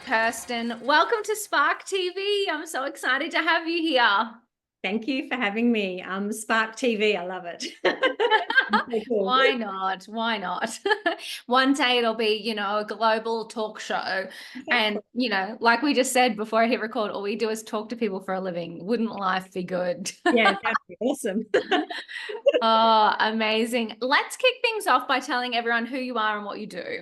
Kirstin. Welcome to Spark TV. I'm so excited to have you here. Thank you for having me. Spark TV, I love it. So cool. Why not? Why not? One day it'll be, a global talk show. And, like we just said before I hit record, all we do is talk to people for a living. Wouldn't life be good? Yeah, that'd be awesome. Oh, amazing. Let's kick things off by telling everyone who you are and what you do.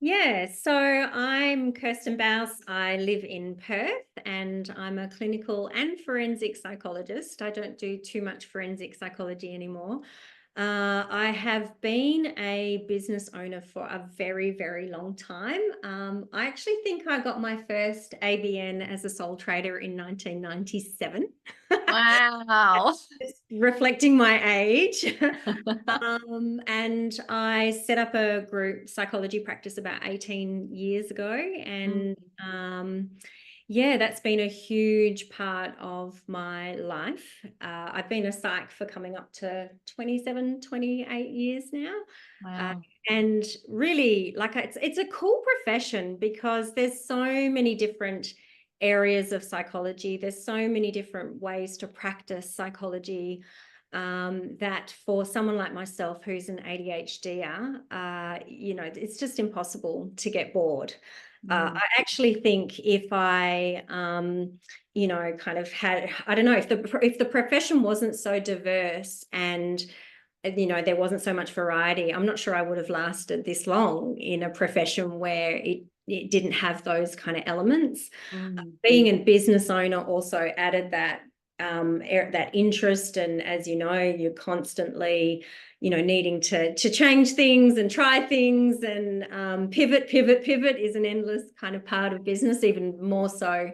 Yeah, so I'm Kirstin Bouse. I live in Perth and I'm a clinical and forensic psychologist. I don't do too much forensic psychology anymore. I have been a business owner for a very, very long time. I actually think I got my first ABN as a sole trader in 1997. Wow. Reflecting my age. And I set up a group psychology practice about 18 years ago. And yeah, that's been a huge part of my life. I've been a psych for coming up to 27, 28 years now. Wow. And really, like, it's a cool profession because there's so many different areas of psychology. There's so many different ways to practice psychology, that for someone like myself who's an ADHDer, it's just impossible to get bored. I actually think if I, kind of had, I don't know, if the profession wasn't so diverse and there wasn't so much variety, I'm not sure I would have lasted this long in a profession where it didn't have those kind of elements. Being a business owner also added that that interest, and as you know, you're constantly needing to change things and try things, and pivot is an endless kind of part of business, even more so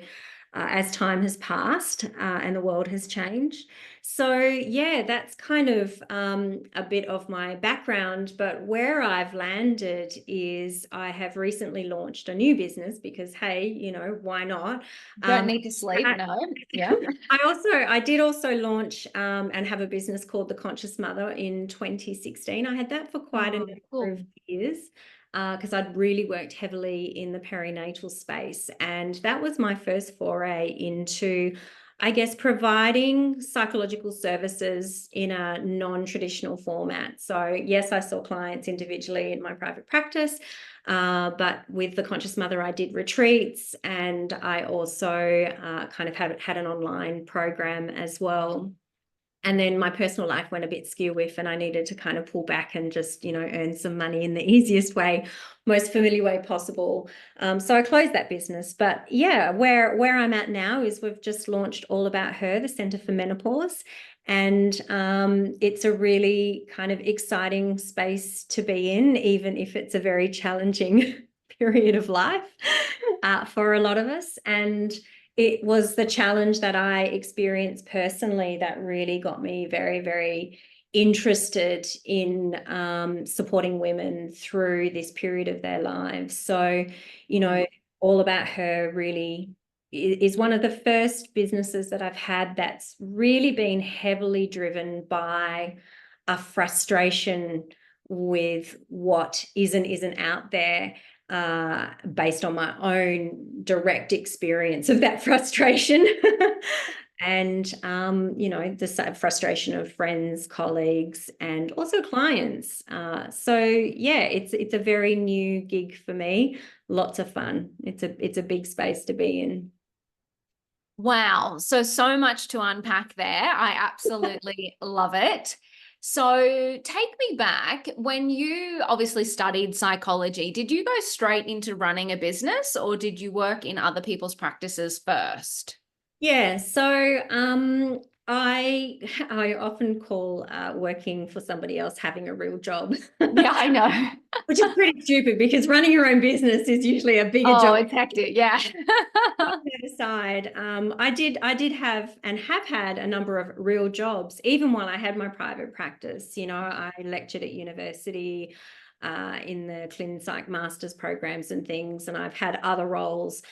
as time has passed and the world has changed. So yeah, that's kind of a bit of my background. But where I've landed is I have recently launched a new business because, hey, why not? Don't need to sleep, no. Yeah. I did also launch and have a business called The Conscious Mother in 2016. I had that for quite a number of years because I'd really worked heavily in the perinatal space. And that was my first foray into, I guess, providing psychological services in a non-traditional format. So yes, I saw clients individually in my private practice, but with The Conscious Mother, I did retreats, and I also kind of had an online program as well. And then my personal life went a bit skew with, and I needed to kind of pull back and just, earn some money in the easiest way, most familiar way possible. So I closed that business. But yeah, where I'm at now is we've just launched All About Her, the Centre for Menopause. And it's a really kind of exciting space to be in, even if it's a very challenging period of life for a lot of us. And it was the challenge that I experienced personally that really got me very, very interested in supporting women through this period of their lives. So, All About Her really is one of the first businesses that I've had that's really been heavily driven by a frustration with what isn't out there, based on my own direct experience of that frustration. And the frustration of friends, colleagues, and also clients. So yeah, it's a very new gig for me. Lots of fun. It's a big space to be in. Wow. So much to unpack there. I absolutely love it. So take me back. When you obviously studied psychology, did you go straight into running a business, or did you work in other people's practices first? Yeah, so I often call working for somebody else having a real job. Yeah, I know. Which is pretty stupid because running your own business is usually a bigger Oh, job. it's hectic. Yeah. Aside, I did have and have had a number of real jobs, even while I had my private practice. I lectured at university in the Clin Psych Masters programs and things, and I've had other roles,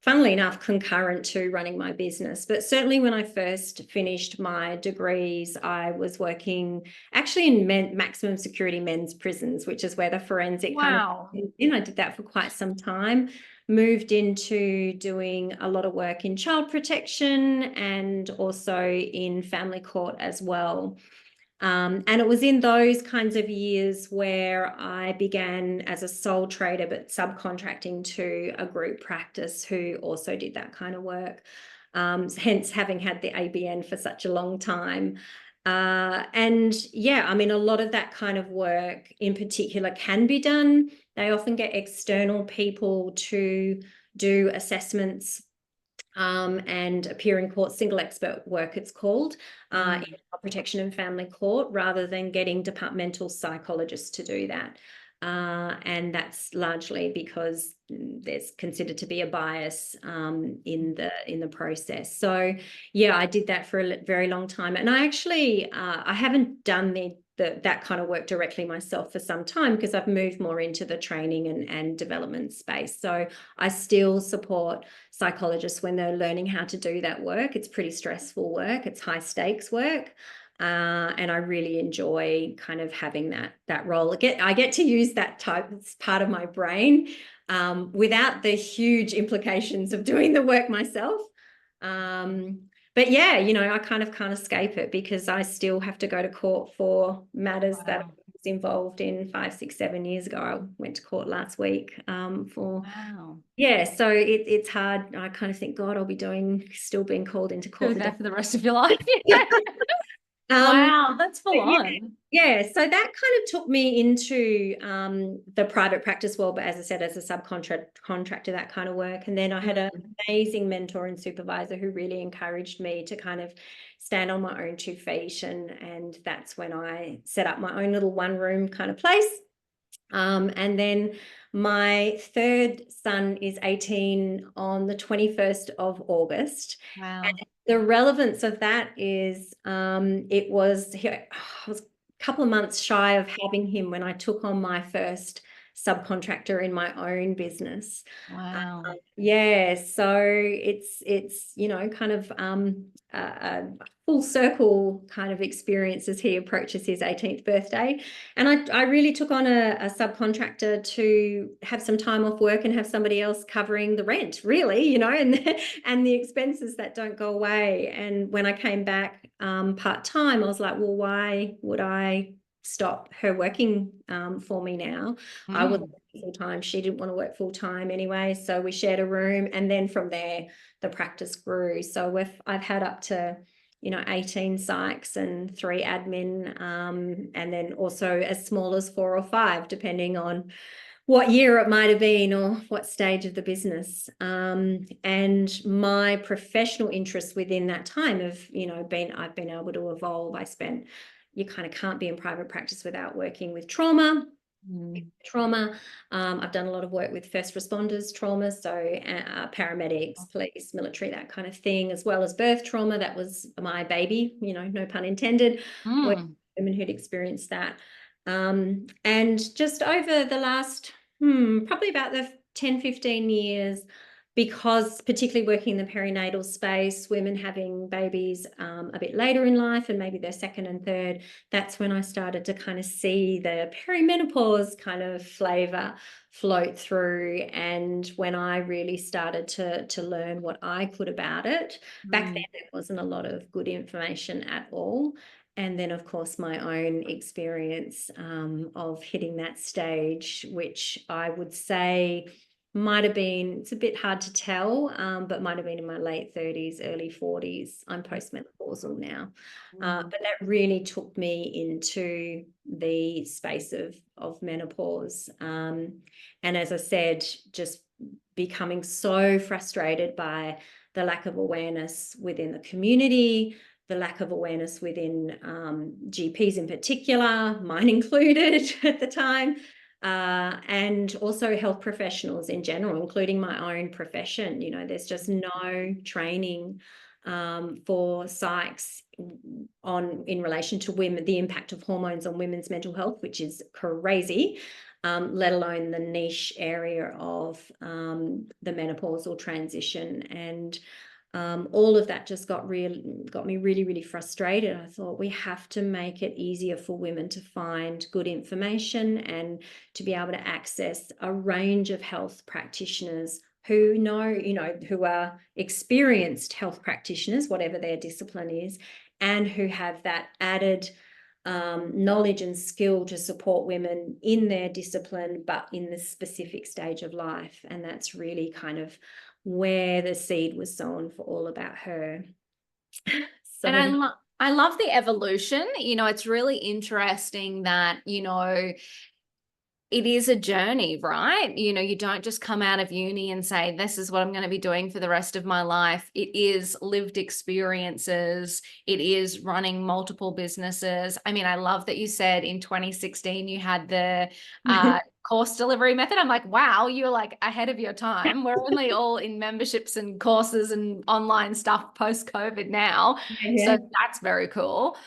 funnily enough, concurrent to running my business. But certainly when I first finished my degrees, I was working actually in maximum security men's prisons, which is where the forensic kind of, Wow. I did that for quite some time. moved into doing a lot of work in child protection and also in family court as well. And it was in those kinds of years where I began as a sole trader, but subcontracting to a group practice who also did that kind of work. Hence having had the ABN for such a long time. And yeah, I mean, a lot of that kind of work in particular can be done. They often get external people to do assessments and appear in court, single expert work it's called, in child protection and family court, rather than getting departmental psychologists to do that. And that's largely because there's considered to be a bias in the process. So yeah, I did that for a very long time, and I actually I haven't done that kind of work directly myself for some time because I've moved more into the training and development space. So I still support psychologists when they're learning how to do that work. It's pretty stressful work. It's high stakes work. And I really enjoy kind of having that role. I get to use that type, it's part of my brain, without the huge implications of doing the work myself. But yeah, you know, I kind of can't escape it because I still have to go to court for matters that I was involved in 5, 6, 7 years ago. I went to court last week for yeah, so it's hard. I kind of think, God, I'll be still being called into court for the rest of your life. Wow, that's full on. Yeah, so that kind of took me into the private practice world, but as I said, as a subcontractor, that kind of work. And then I had an amazing mentor and supervisor who really encouraged me to kind of stand on my own 2 feet. And that's when I set up my own little one-room kind of place. And then my 3rd son is 18 on the 21st of August. Wow. And the relevance of that is I was a couple of months shy of having him when I took on my first subcontractor in my own business. Wow. Yeah, so it's you know, kind of a full circle kind of experience as he approaches his 18th birthday. And I really took on a subcontractor to have some time off work and have somebody else covering the rent, really, you know, and the expenses that don't go away. And when I came back part-time, I was like, well, why would I stop her working for me now? I was full-time. She didn't want to work full-time anyway, so we shared a room, and then from there the practice grew. So I've had up to, you know, 18 psychs and 3 admin, and then also as small as 4 or 5 depending on what year it might have been or what stage of the business. And my professional interests within that time have, you know, I've been able to evolve. You kind of can't be in private practice without working with trauma. I've done a lot of work with first responders trauma, so paramedics, police, military, that kind of thing, as well as birth trauma. That was my baby, you know, no pun intended, women who'd experienced that. And just over the last probably about the 10, 15 years, because particularly working in the perinatal space, women having babies a bit later in life and maybe their 2nd and 3rd, that's when I started to kind of see the peri-menopause kind of flavor float through. And when I really started to learn what I could about it, back then there wasn't a lot of good information at all. And then, of course, my own experience of hitting that stage, which I would say might have been, it's a bit hard to tell, but might have been in my late 30s, early 40s. I'm postmenopausal now. But that really took me into the space of menopause. And as I said, just becoming so frustrated by the lack of awareness within the community, the lack of awareness within GPs in particular, mine included at the time, and also health professionals in general, including my own profession. You know, there's just no training for psychs in relation to women, the impact of hormones on women's mental health, which is crazy, let alone the niche area of the menopausal transition. And all of that just got me really, really frustrated. I thought we have to make it easier for women to find good information and to be able to access a range of health practitioners who know, who are experienced health practitioners, whatever their discipline is, and who have that added knowledge and skill to support women in their discipline, but in the specific stage of life. And that's really kind of where the seed was sown for All About Her. And So I love the evolution. It's really interesting that, it is a journey, right? You don't just come out of uni and say, this is what I'm going to be doing for the rest of my life. It is lived experiences. It is running multiple businesses. I mean, I love that you said in 2016 you had the course delivery method. I'm like, wow, you're like ahead of your time. We're only all in memberships and courses and online stuff post-COVID now. yeah. So that's very cool.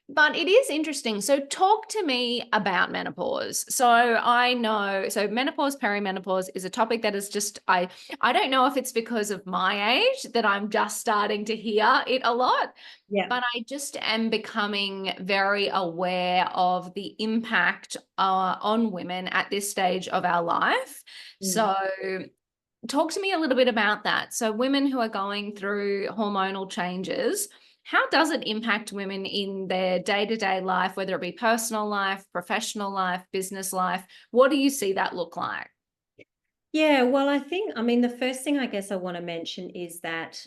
But it is interesting. So talk to me about menopause. So I know, so menopause, perimenopause is a topic that is just, I don't know if it's because of my age that I'm just starting to hear it a lot, Yeah. but I just am becoming very aware of the impact on women at this stage of our life. So talk to me a little bit about that. So women who are going through hormonal changes, how does it impact women in their day-to-day life, whether it be personal life, professional life, business life? What do you see that look like? Yeah, well, I mean, the first thing I guess I want to mention is that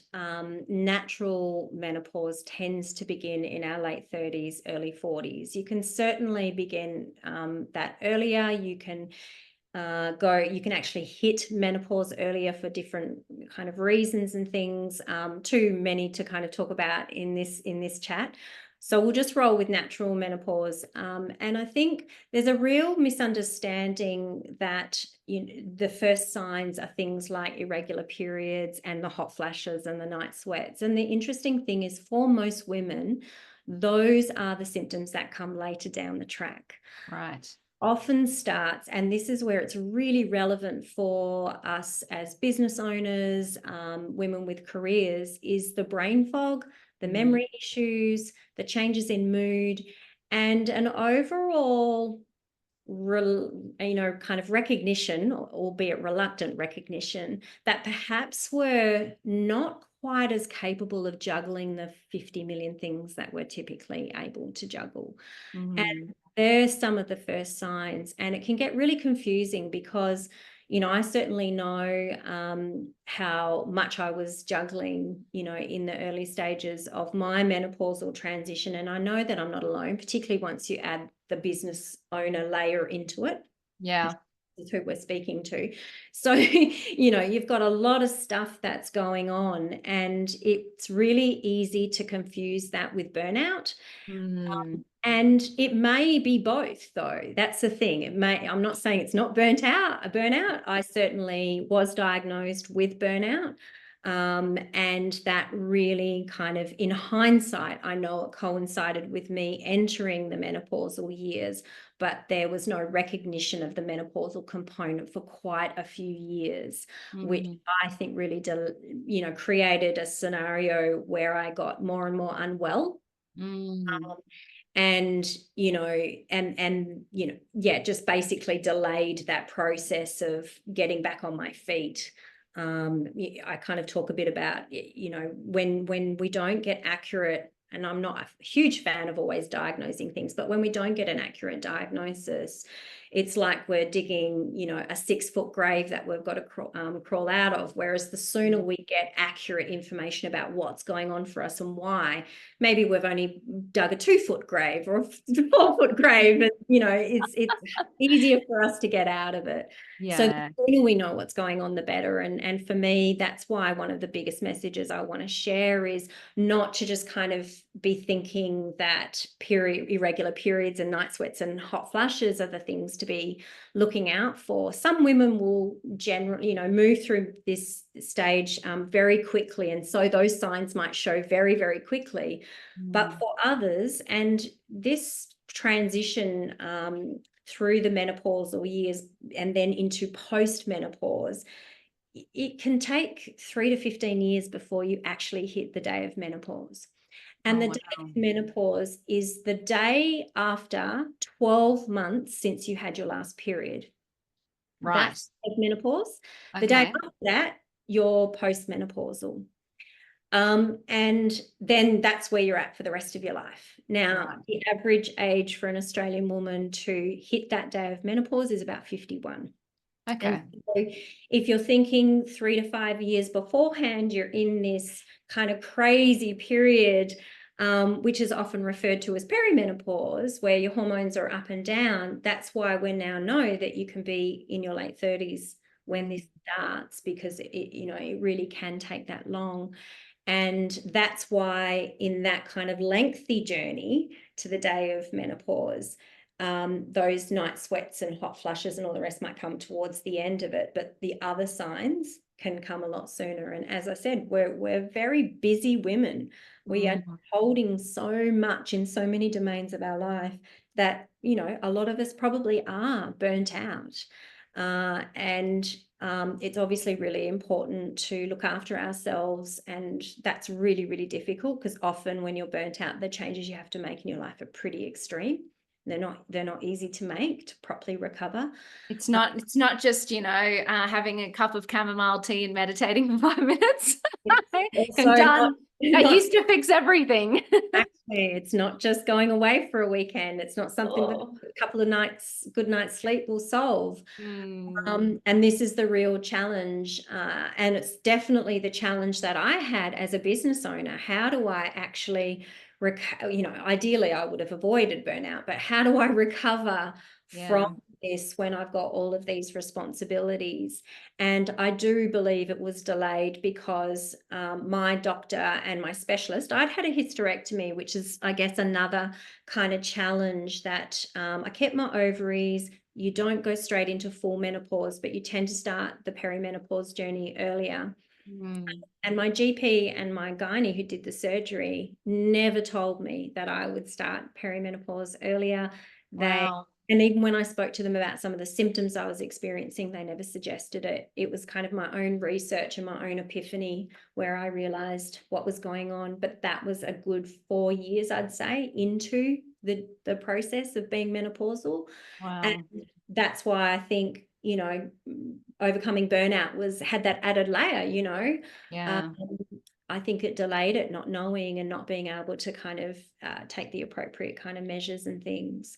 natural menopause tends to begin in our late 30s, early 40s. You can certainly begin that earlier. You can you can actually hit menopause earlier for different kind of reasons and things, too many to kind of talk about in this chat. So we'll just roll with natural menopause. And I think there's a real misunderstanding that the first signs are things like irregular periods and the hot flashes and the night sweats. And the interesting thing is, for most women, those are the symptoms that come later down the track. Right. Often starts, and this is where it's really relevant for us as business owners, women with careers, is the brain fog, the memory issues, the changes in mood, and an overall kind of recognition, albeit reluctant recognition, that perhaps we're not quite as capable of juggling the 50 million things that we're typically able to juggle. And there's some of the first signs, and it can get really confusing because, I certainly know how much I was juggling, in the early stages of my menopausal transition. And I know that I'm not alone, particularly once you add the business owner layer into it. Yeah. Is who we're speaking to. So, you've got a lot of stuff that's going on, and it's really easy to confuse that with burnout. And it may be both, though. That's the thing. I'm not saying it's not burnout. I certainly was diagnosed with burnout. And that really kind of, in hindsight, I know it coincided with me entering the menopausal years, but there was no recognition of the menopausal component for quite a few years, which I think really, created a scenario where I got more and more unwell. And just basically delayed that process of getting back on my feet. I kind of talk a bit about, when we don't get accurate, and I'm not a huge fan of always diagnosing things, but when we don't get an accurate diagnosis, it's like we're digging, a 6-foot grave that we've got to crawl out of. Whereas the sooner we get accurate information about what's going on for us and why, maybe we've only dug a 2-foot grave or a 4-foot grave, and it's easier for us to get out of it. So the sooner we know what's going on, the better. And for me, that's why one of the biggest messages I want to share is not to just kind of be thinking that irregular periods and night sweats and hot flashes are the things to be looking out for. Some women will generally, move through this stage very quickly, and so those signs might show very, very quickly. But for others, and this transition through the menopausal years and then into post-menopause, it can take 3 to 15 years before you actually hit the day of menopause. And the day of menopause is the day after 12 months since you had your last period. Right. That's menopause. Okay. The day after that you're postmenopausal. And then that's where you're at for the rest of your life. Now, Right. the average age for an Australian woman to hit that day of menopause is about 51. Okay. And so if you're thinking 3 to 5 years beforehand, you're in this kind of crazy period, which is often referred to as perimenopause, where your hormones are up and down. That's why we now know that you can be in your late 30s when this starts, because it really can take that long. And that's why in that kind of lengthy journey to the day of menopause, those night sweats and hot flushes and all the rest might come towards the end of it, but the other signs can come a lot sooner. And as I said, we're very busy women. We are holding so much in so many domains of our life that, a lot of us probably are burnt out. And it's obviously really important to look after ourselves, and that's really, really difficult, because often when you're burnt out, the changes you have to make in your life are pretty extreme. They're not easy to make to properly recover. It's not just, having a cup of chamomile tea and meditating for 5 minutes. I'm done. That used to fix everything. Exactly. It's not just going away for a weekend. It's not something that a couple of good night's sleep will solve. And this is the real challenge. And it's definitely the challenge that I had as a business owner. How do I actually, ideally I would have avoided burnout, but how do I recover from this when I've got all of these responsibilities? And I do believe it was delayed because my doctor and my specialist, I'd had a hysterectomy, which is, I guess, another kind of challenge, that I kept my ovaries. You don't go straight into full menopause, but you tend to start the perimenopause journey earlier. And my GP and my gynae who did the surgery never told me that I would start perimenopause earlier. And even when I spoke to them about some of the symptoms I was experiencing, they never suggested it. It was kind of my own research and my own epiphany where I realized what was going on. But that was a good 4 years, I'd say, into the process of being menopausal. And that's why I think, overcoming burnout had that added layer. I think it delayed it, not knowing and not being able to kind of take the appropriate kind of measures and things.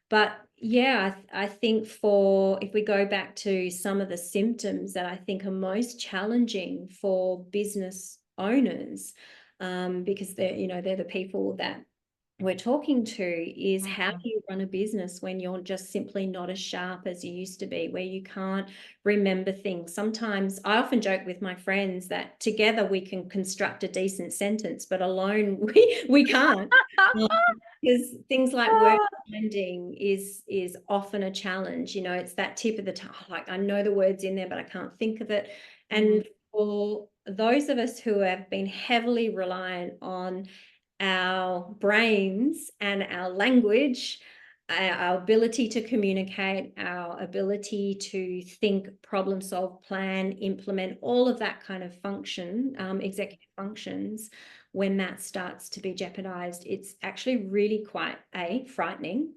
But yeah, I think if we go back to some of the symptoms that I think are most challenging for business owners, because they're the people that we're talking to, is how do you run a business when you're just simply not as sharp as you used to be, where you can't remember things. Sometimes I often joke with my friends that together we can construct a decent sentence, but alone we can't. Because things like word finding is often a challenge. It's that tip of the tongue, like I know the word's in there, but I can't think of it. And for those of us who have been heavily reliant on our brains and our language, our ability to communicate, our ability to think, problem solve, plan, implement, all of that kind of function, executive functions, when that starts to be jeopardized, it's actually really quite frightening,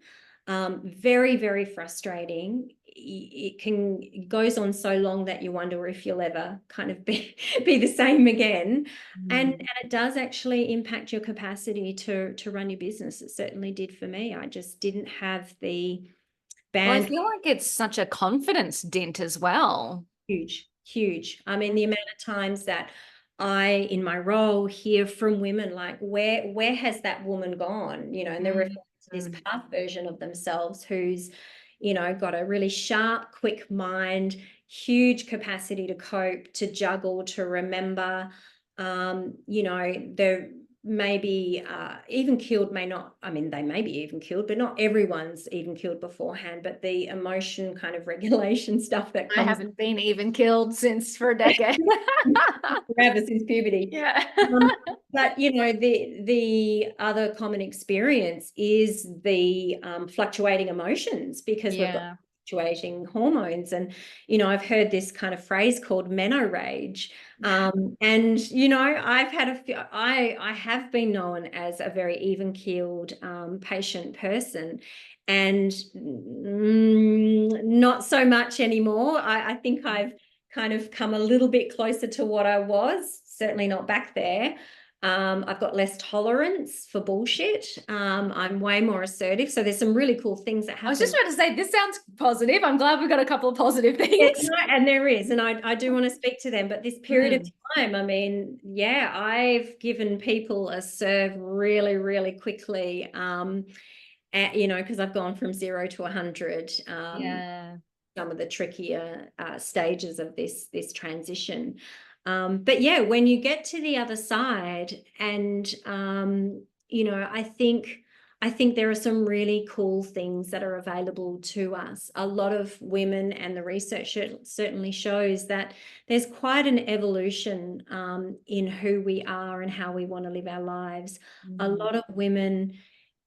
very, very frustrating. It goes on so long that you wonder if you'll ever kind of be the same again. And it does actually impact your capacity to run your business. It certainly did for me. I just didn't have the Well, I feel like it's such a confidence dent as well. Huge. I mean, the amount of times that I, in my role, hear from women like, where has that woman gone? And they're referring to this past version of themselves who's, got a really sharp, quick mind, huge capacity to cope, to juggle, to remember. They're maybe even killed, they may be even killed, but not everyone's even killed beforehand. But the emotion kind of regulation stuff that comes. I haven't been even killed for a decade. Forever, since puberty. Yeah. But the other common experience is the fluctuating emotions, because we've got fluctuating hormones. And I've heard this kind of phrase called menorage. And I've had I have been known as a very even-keeled patient person, and not so much anymore. I think I've kind of come a little bit closer to what I was, certainly not back there. I've got less tolerance for bullshit. I'm way more assertive. So there's some really cool things that happen. I was just about to say, this sounds positive. I'm glad we've got a couple of positive things. Yeah, no, and there is, and I do want to speak to them. But this period of time, I mean, yeah, I've given people a serve really, really quickly. You know, because I've gone from 0 to 100. Yeah. Some of the trickier stages of this transition. But yeah, when you get to the other side, and you know, I think there are some really cool things that are available to us. A lot of women, and the research certainly shows that there's quite an evolution in who we are and how we want to live our lives. A lot of women,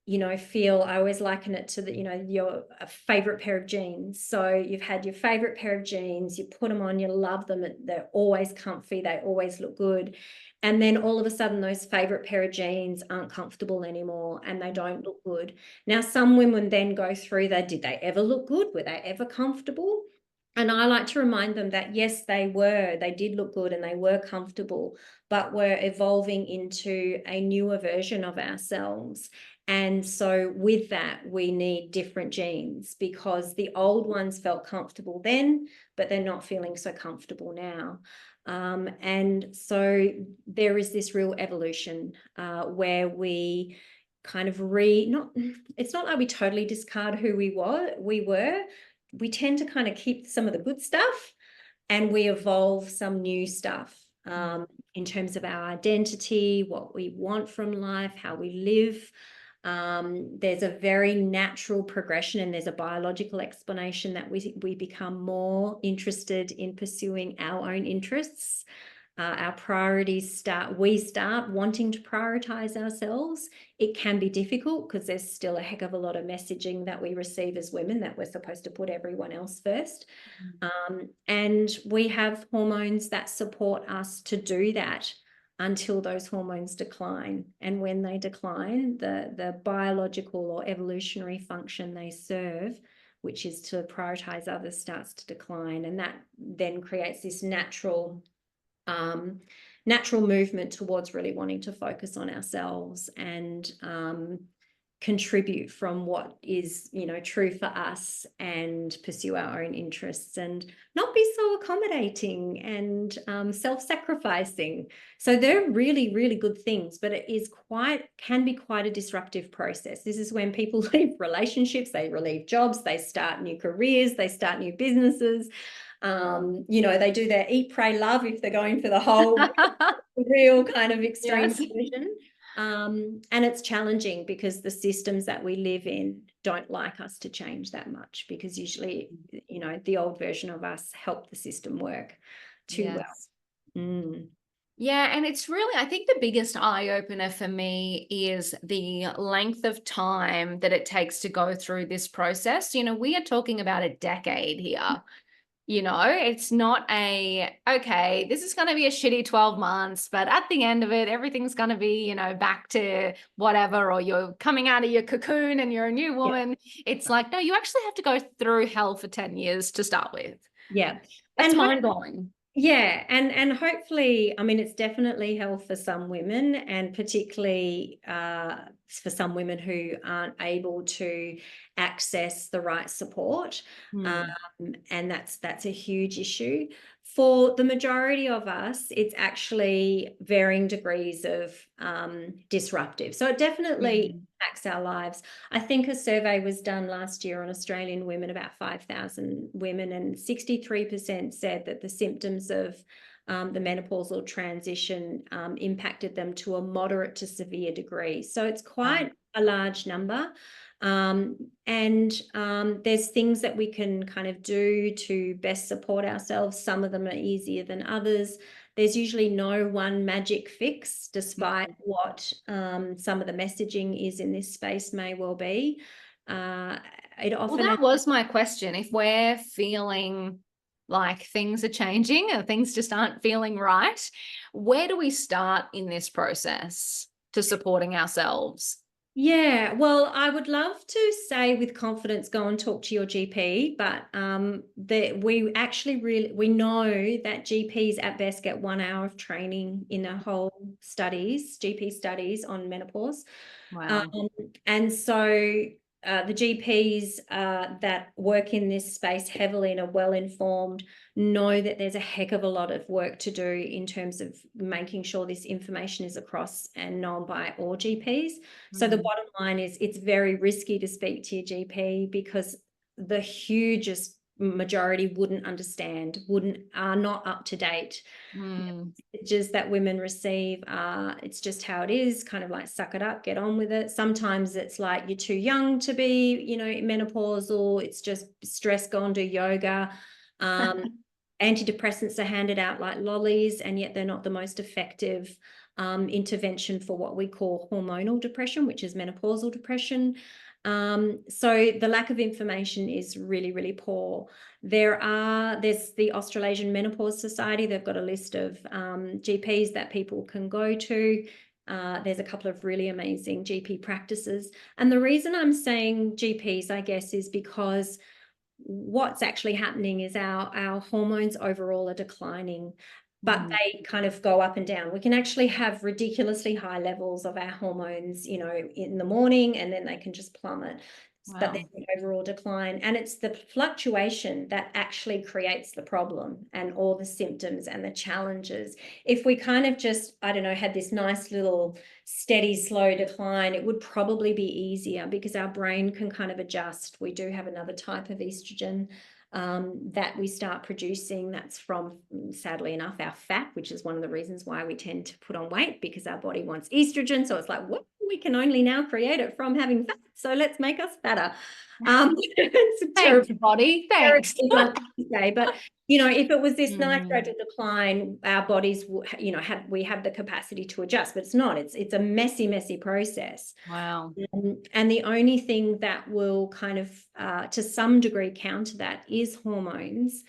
you know, I always liken it to the, you know, your favorite pair of jeans. So you've had your favorite pair of jeans, you put them on, you love them, they're always comfy, they always look good. And then all of a sudden those favorite pair of jeans aren't comfortable anymore and they don't look good. Now, some women then go through that. Did they ever look good? Were they ever comfortable? And I like to remind them that yes, they did look good and they were comfortable, but we're evolving into a newer version of ourselves. And so with that, we need different jeans, because the old ones felt comfortable then, but they're not feeling so comfortable now. And so there is this real evolution where we kind of it's not like we totally discard who we were. We tend to kind of keep some of the good stuff and we evolve some new stuff in terms of our identity, what we want from life, how we live. There's a very natural progression, and there's a biological explanation that we become more interested in pursuing our own interests. Our priorities we start wanting to prioritize ourselves. It can be difficult because there's still a heck of a lot of messaging that we receive as women that we're supposed to put everyone else first. And we have hormones that support us to do that until those hormones decline. And when they decline, the biological or evolutionary function they serve, which is to prioritize others, starts to decline. And that then creates this natural movement towards really wanting to focus on ourselves and contribute from what is, you know, true for us, and pursue our own interests and not be so accommodating and self-sacrificing. So they're really, really good things, but it can be quite a disruptive process. This is when people leave relationships, they leave jobs, they start new careers, they start new businesses. You know, they do their eat, pray, love if they're going for the whole real kind of extreme version. And it's challenging because the systems that we live in don't like us to change that much, because usually, you know, the old version of us helped the system work too well. Yeah, and it's really, I think the biggest eye-opener for me is the length of time that it takes to go through this process. You know, we are talking about a decade here. You know, it's not okay, this is going to be a shitty 12 months, but at the end of it, everything's going to be, you know, back to whatever, or you're coming out of your cocoon and you're a new woman. Yeah. It's like, no, you actually have to go through hell for 10 years to start with. Yeah. That's mind-blowing. Yeah, and hopefully, I mean, it's definitely hell for some women, and particularly for some women who aren't able to access the right support, and that's a huge issue. For the majority of us, it's actually varying degrees of disruptive. So it definitely impacts our lives. I think a survey was done last year on Australian women, about 5,000 women, and 63% said that the symptoms of the menopausal transition impacted them to a moderate to severe degree. So it's quite a large number. And there's things that we can kind of do to best support ourselves. Some of them are easier than others. There's usually no one magic fix, despite what some of the messaging is in this space may well be. Well, that was my question. If we're feeling like things are changing or things just aren't feeling right, where do we start in this process to supporting ourselves? Yeah, well, I would love to say with confidence, go and talk to your GP, but we actually we know that GPs at best get 1 hour of training in the whole studies, GP studies on menopause. Wow. Um, and so the GPs that work in this space heavily and are well informed know that there's a heck of a lot of work to do in terms of making sure this information is across and known by all GPs. So the bottom line is it's very risky to speak to your GP because the hugest majority wouldn't understand, are not up to date. Messages that women receive it's just how it is, kind of like suck it up, get on with it. Sometimes it's like you're too young to be, menopausal. It's just stress, go and do yoga. Antidepressants are handed out like lollies, and yet they're not the most effective intervention for what we call hormonal depression, which is menopausal depression. So the lack of information is really, really poor. There's the Australasian Menopause Society. They've got a list of GPs that people can go to. There's a couple of really amazing GP practices. And the reason I'm saying GPs, I guess, is because what's actually happening is our hormones overall are declining, but they kind of go up and down. We can actually have ridiculously high levels of our hormones, in the morning, and then they can just plummet. But there's an overall decline, and it's the fluctuation that actually creates the problem and all the symptoms and the challenges. If we kind of just, I don't know, had this nice little steady, slow decline, it would probably be easier because our brain can kind of adjust. We do have another type of estrogen that we start producing. That's from, sadly enough, our fat, which is one of the reasons why we tend to put on weight, because our body wants estrogen. So it's like, what? We can only now create it from having fat. So let's make us fatter. It's Thanks, body. Thanks. blunt to say, but if it was this nice gradual decline, our bodies, we have the capacity to adjust, but it's not. It's a messy, messy process. Wow. And the only thing that will kind of, to some degree, counter that is hormones,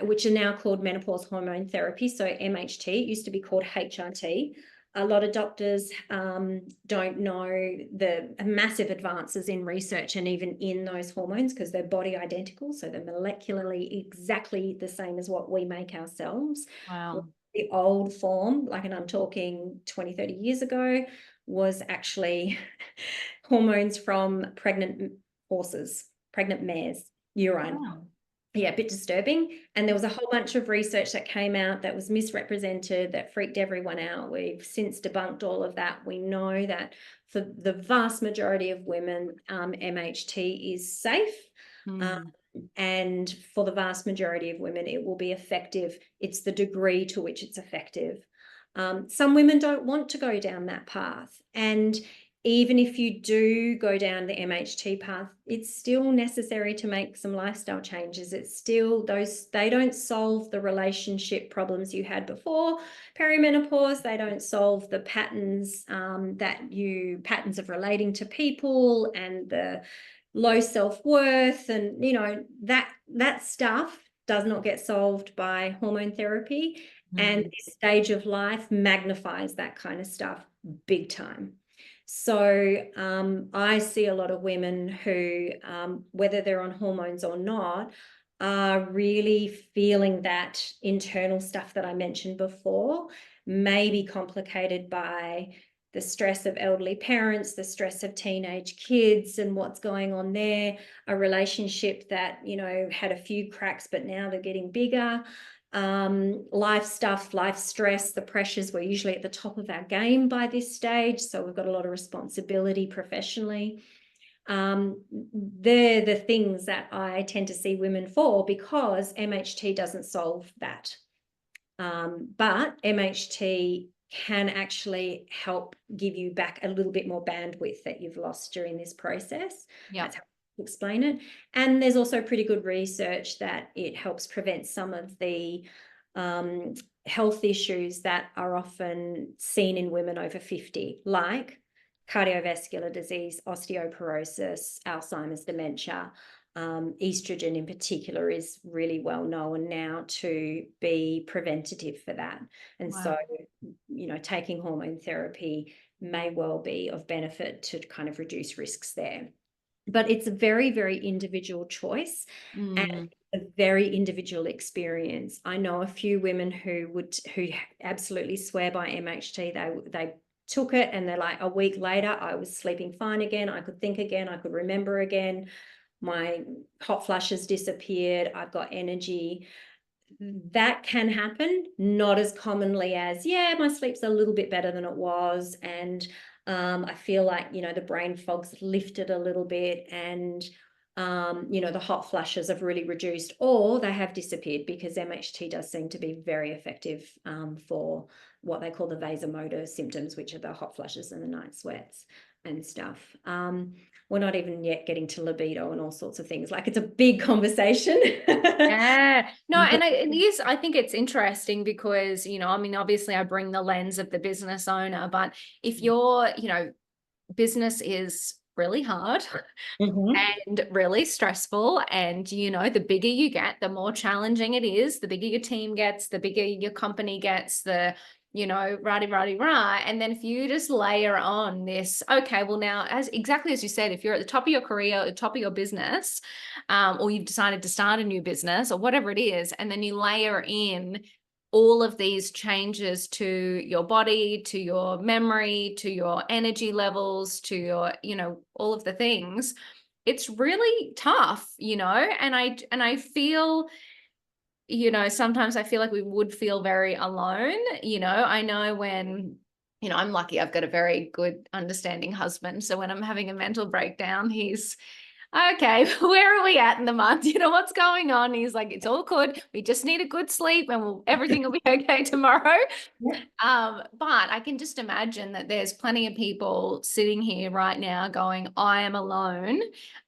which are now called menopause hormone therapy. So MHT, it used to be called HRT. A lot of doctors don't know the massive advances in research and even in those hormones, because they're body identical. So they're molecularly exactly the same as what we make ourselves. Wow. The old form, and I'm talking 20, 30 years ago, was actually hormones from pregnant horses, pregnant mares, urine. Wow. Yeah, a bit disturbing. And there was a whole bunch of research that came out that was misrepresented, that freaked everyone out. We've since debunked all of that. We know that for the vast majority of women, MHT is safe. And for the vast majority of women, it will be effective. It's the degree to which it's effective. Some women don't want to go down that path. And even if you do go down the MHT path, it's still necessary to make some lifestyle changes. It's still they don't solve the relationship problems you had before perimenopause. They don't solve the patterns patterns of relating to people and the low self-worth, and that stuff does not get solved by hormone therapy. And this stage of life magnifies that kind of stuff big time. So I see a lot of women who, whether they're on hormones or not, are really feeling that internal stuff that I mentioned before, may be complicated by the stress of elderly parents, the stress of teenage kids and what's going on there, a relationship that, had a few cracks, but now they're getting bigger. Life stuff, life stress, the pressures. We're usually at the top of our game by this stage, so we've got a lot of responsibility professionally. They're the things that I tend to see women for, because MHT doesn't solve that. But MHT can actually help give you back a little bit more bandwidth that you've lost during this process. That's how I explain it. And there's also pretty good research that it helps prevent some of the health issues that are often seen in women over 50, like cardiovascular disease, osteoporosis, Alzheimer's, dementia. Estrogen in particular is really well known now to be preventative for that. And so, taking hormone therapy may well be of benefit to kind of reduce risks there. But it's a very, very individual choice and a very individual experience. I know a few women who absolutely swear by MHT. They took it and they're like, a week later, I was sleeping fine again. I could think again. I could remember again. My hot flushes disappeared. I've got energy. That can happen, not as commonly as, yeah, my sleep's a little bit better than it was. And I feel like, the brain fog's lifted a little bit and, the hot flushes have really reduced or they have disappeared, because MHT does seem to be very effective for what they call the vasomotor symptoms, which are the hot flushes and the night sweats and stuff. We're not even yet getting to libido and all sorts of things. Like, it's a big conversation. Yeah, no, and it is, I think it's interesting because, I mean, obviously I bring the lens of the business owner, but if your, business is really hard and really stressful, and, the bigger you get, the more challenging it is, the bigger your team gets, the bigger your company gets, the rah. And then if you just layer on this, okay, well now, exactly as you said, if you're at the top of your career, at the top of your business, or you've decided to start a new business or whatever it is, and then you layer in all of these changes to your body, to your memory, to your energy levels, to your, all of the things, it's really tough, and I feel, sometimes I feel like we would feel very alone. I know when, I'm lucky I've got a very good understanding husband. So when I'm having a mental breakdown, he's, okay, where are we at in the month? What's going on? He's like, it's all good. We just need a good sleep and everything will be okay tomorrow. Yeah. But I can just imagine that there's plenty of people sitting here right now going, I am alone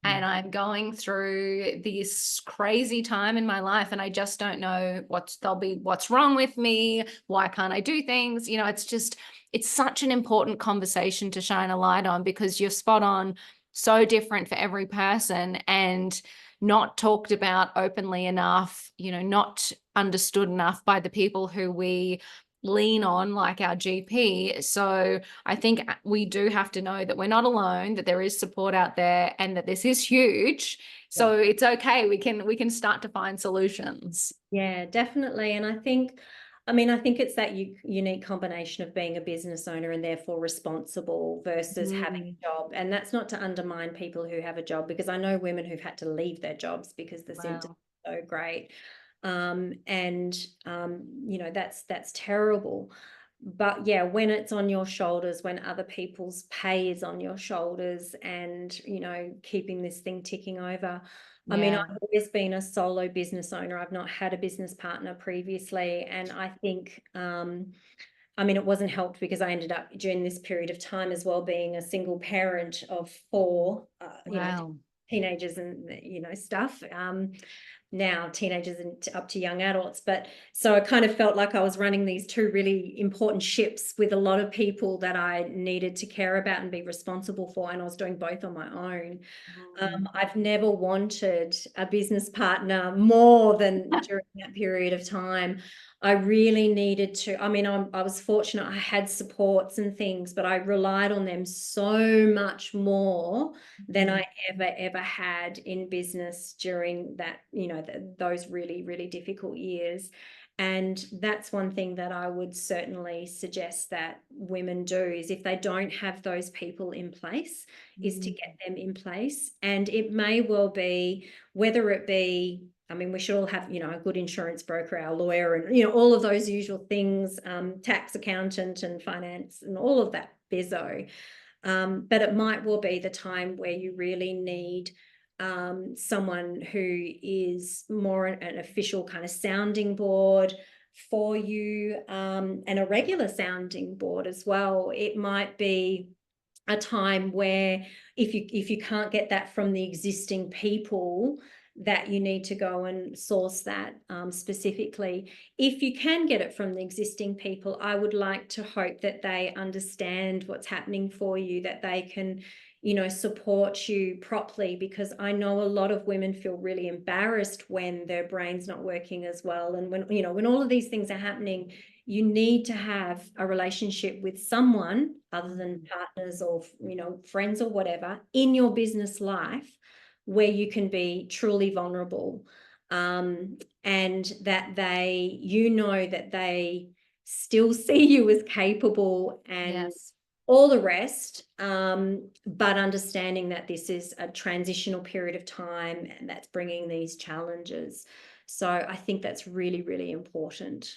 and I'm going through this crazy time in my life and I just don't know what's wrong with me. Why can't I do things? It's such an important conversation to shine a light on, because you're spot on, so different for every person and not talked about openly enough, not understood enough by the people who we lean on, like our GP. So I think we do have to know that we're not alone, that there is support out there and that this is huge. So it's okay. We can start to find solutions. Yeah, definitely. And I think it's that unique combination of being a business owner and therefore responsible versus having a job. And that's not to undermine people who have a job, because I know women who've had to leave their jobs because the symptoms are so great. That's terrible. But yeah, when it's on your shoulders, when other people's pay is on your shoulders and, keeping this thing ticking over. I mean, I've always been a solo business owner. I've not had a business partner previously. And I think, it wasn't helped because I ended up during this period of time as well being a single parent of 4, teenagers and, stuff. Now teenagers and up to young adults. But so I kind of felt like I was running these 2 really important ships with a lot of people that I needed to care about and be responsible for. And I was doing both on my own. I've never wanted a business partner more than during that period of time. I really needed to, I was fortunate I had supports and things, but I relied on them so much more than I ever had in business during that, those really, really difficult years. And that's one thing that I would certainly suggest that women do, is if they don't have those people in place, is to get them in place. And it may well be, whether it be, we should all have, a good insurance broker, our lawyer, and, all of those usual things, tax accountant and finance and all of that bizzo. But it might well be the time where you really need someone who is more an official kind of sounding board for you, and a regular sounding board as well. It might be a time where if you can't get that from the existing people, that you need to go and source that specifically. If you can get it from the existing people, I would like to hope that they understand what's happening for you, that they can, support you properly, because I know a lot of women feel really embarrassed when their brain's not working as well. And when all of these things are happening, you need to have a relationship with someone other than partners or, friends or whatever in your business life where you can be truly vulnerable. And that that they still see you as capable and all the rest, but understanding that this is a transitional period of time and that's bringing these challenges. So I think that's really, really important.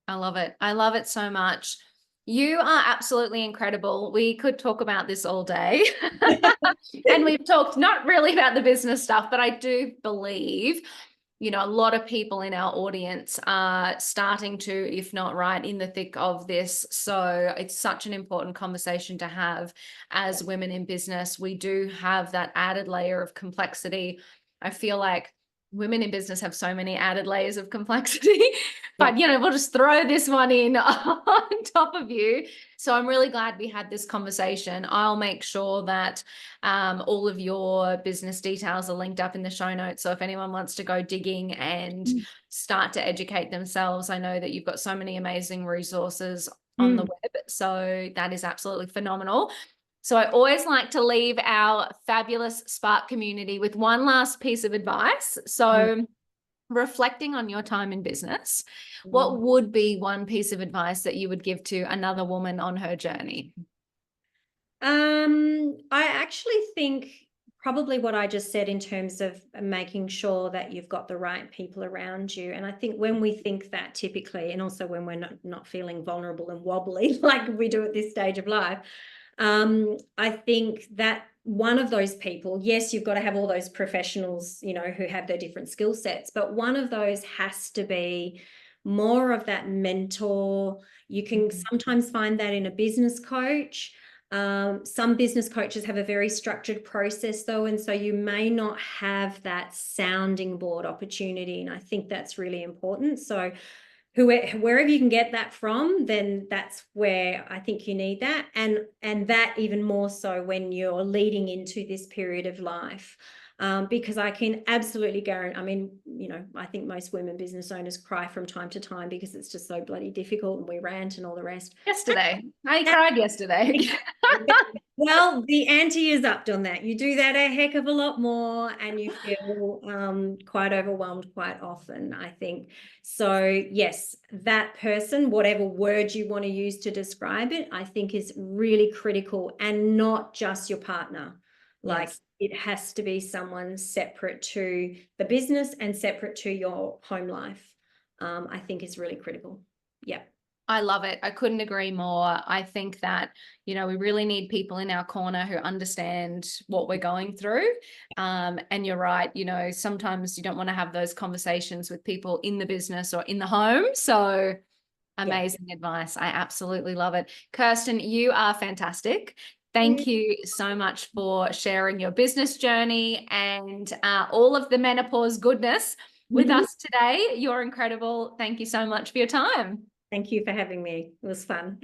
I love it. I love it so much. You are absolutely incredible. We could talk about this all day. And we've talked not really about the business stuff, but I do believe, a lot of people in our audience are starting to, if not right in the thick of this. So it's such an important conversation to have as women in business. We do have that added layer of complexity. I feel like women in business have so many added layers of complexity, but we'll just throw this one in on top of you. So I'm really glad we had this conversation. I'll make sure that all of your business details are linked up in the show notes. So if anyone wants to go digging and start to educate themselves, I know that you've got so many amazing resources on the web. So that is absolutely phenomenal. So I always like to leave our fabulous Spark community with one last piece of advice. So reflecting on your time in business, what would be one piece of advice that you would give to another woman on her journey? I actually think probably what I just said in terms of making sure that you've got the right people around you. And I think when we think that typically, and also when we're not feeling vulnerable and wobbly like we do at this stage of life, I think that one of those people, yes, you've got to have all those professionals, who have their different skill sets, but one of those has to be more of that mentor. You can sometimes find that in a business coach. Some business coaches have a very structured process though, and so you may not have that sounding board opportunity, and I think that's really important. So wherever you can get that from, then that's where I think you need that, and that even more so when you're leading into this period of life. Because I can absolutely guarantee, I think most women business owners cry from time to time because it's just so bloody difficult, and we rant and all the rest. Yesterday. I cried yesterday. Well, the ante is upped on that. You do that a heck of a lot more, and you feel quite overwhelmed quite often, I think. So yes, that person, whatever word you want to use to describe it, I think is really critical, and not just your partner. Like it has to be someone separate to the business and separate to your home life. I think is really critical. Yeah. I love it. I couldn't agree more. I think that, we really need people in our corner who understand what we're going through. And you're right, sometimes you don't want to have those conversations with people in the business or in the home. So amazing advice. I absolutely love it. Kirstin, you are fantastic. Thank you so much for sharing your business journey and all of the menopause goodness with us today. You're incredible. Thank you so much for your time. Thank you for having me. It was fun.